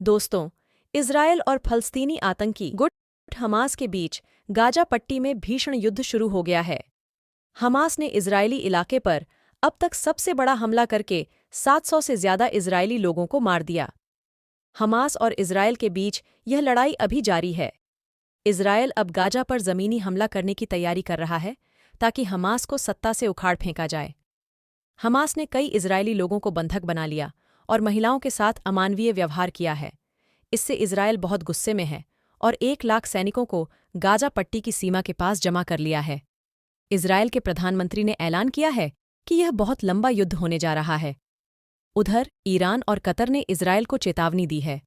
दोस्तों, इजरायल और फलस्तीनी आतंकी गुट हमास के बीच गाजा पट्टी में भीषण युद्ध शुरू हो गया है। हमास ने इजरायली इलाके पर अब तक सबसे बड़ा हमला करके 700 से ज्यादा इजरायली लोगों को मार दिया। हमास और इजरायल के बीच यह लड़ाई अभी जारी है। इजरायल अब गाजा पर जमीनी हमला करने की तैयारी कर रहा है ताकि हमास को सत्ता से उखाड़ फेंका जाए। हमास ने कई इजरायली लोगों को बंधक बना लिया और महिलाओं के साथ अमानवीय व्यवहार किया है। इससे इजरायल बहुत गुस्से में है और 1 लाख सैनिकों को गाजा पट्टी की सीमा के पास जमा कर लिया है। इजरायल के प्रधानमंत्री ने ऐलान किया है कि यह बहुत लंबा युद्ध होने जा रहा है। उधर ईरान और कतर ने इजरायल को चेतावनी दी है।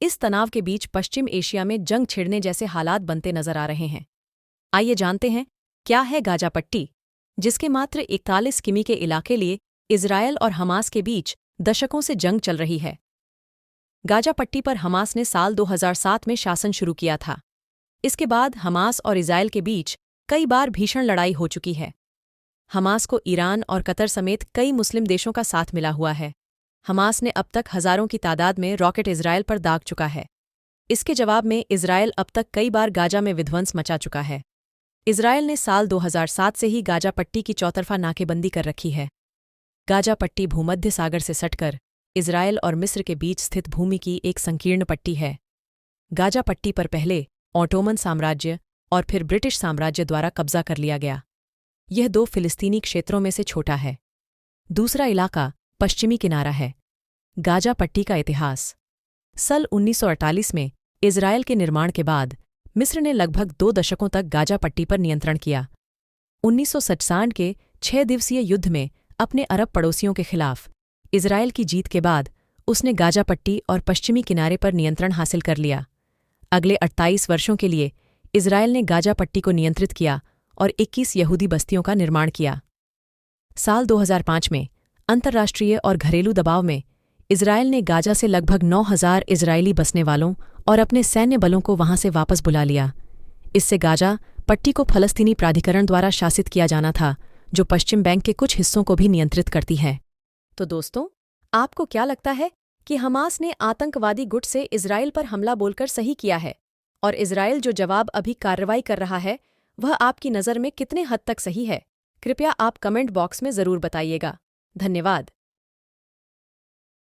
इस तनाव के बीच पश्चिम एशिया में जंग छिड़ने जैसे हालात बनते नजर आ रहे हैं। आइए जानते हैं क्या है गाजा पट्टी, जिसके मात्र 41 किमी के इलाके लिए इजरायल और हमास के बीच दशकों से जंग चल रही है। गाजा पट्टी पर हमास ने साल 2007 में शासन शुरू किया था। इसके बाद हमास और इजरायल के बीच कई बार भीषण लड़ाई हो चुकी है। हमास को ईरान और कतर समेत कई मुस्लिम देशों का साथ मिला हुआ है। हमास ने अब तक हजारों की तादाद में रॉकेट इजरायल पर दाग चुका है। इसके जवाब में इजरायल अब तक कई बार गाजा में विध्वंस मचा चुका है। इजरायल ने साल 2007 से ही गाजा पट्टी की चौतरफा नाकेबंदी कर रखी है। गाजा पट्टी भूमध्य सागर से सटकर इजरायल और मिस्र के बीच स्थित भूमि की एक संकीर्ण पट्टी है। गाजा पट्टी पर पहले ऑटोमन साम्राज्य और फिर ब्रिटिश साम्राज्य द्वारा कब्जा कर लिया गया। यह 2 फिलिस्तीनी क्षेत्रों में से छोटा है। दूसरा इलाका पश्चिमी किनारा है। गाजा पट्टी का इतिहास। सन 1948 में इजरायल के निर्माण के बाद मिस्र ने लगभग 2 दशकों तक गाजा पट्टी पर नियंत्रण किया। 1967 के 6 दिवसीय युद्ध में अपने अरब पड़ोसियों के खिलाफ इजरायल की जीत के बाद उसने गाजा पट्टी और पश्चिमी किनारे पर नियंत्रण हासिल कर लिया। अगले 28 वर्षों के लिए इजरायल ने गाजा पट्टी को नियंत्रित किया और 21 यहूदी बस्तियों का निर्माण किया। साल 2005 में अंतर्राष्ट्रीय और घरेलू दबाव में इजरायल ने गाजा से लगभग 9,000 इजरायली बसने वालों और अपने सैन्य बलों को वहां से वापस बुला लिया। इससे गाजा पट्टी को फलस्तीनी प्राधिकरण द्वारा शासित किया जाना था, जो पश्चिम बैंक के कुछ हिस्सों को भी नियंत्रित करती है। तो दोस्तों, आपको क्या लगता है कि हमास ने आतंकवादी गुट से इजरायल पर हमला बोलकर सही किया है, और इजरायल जो जवाब अभी कार्रवाई कर रहा है वह आपकी नज़र में कितने हद तक सही है? कृपया आप कमेंट बॉक्स में ज़रूर बताइएगा। धन्यवाद।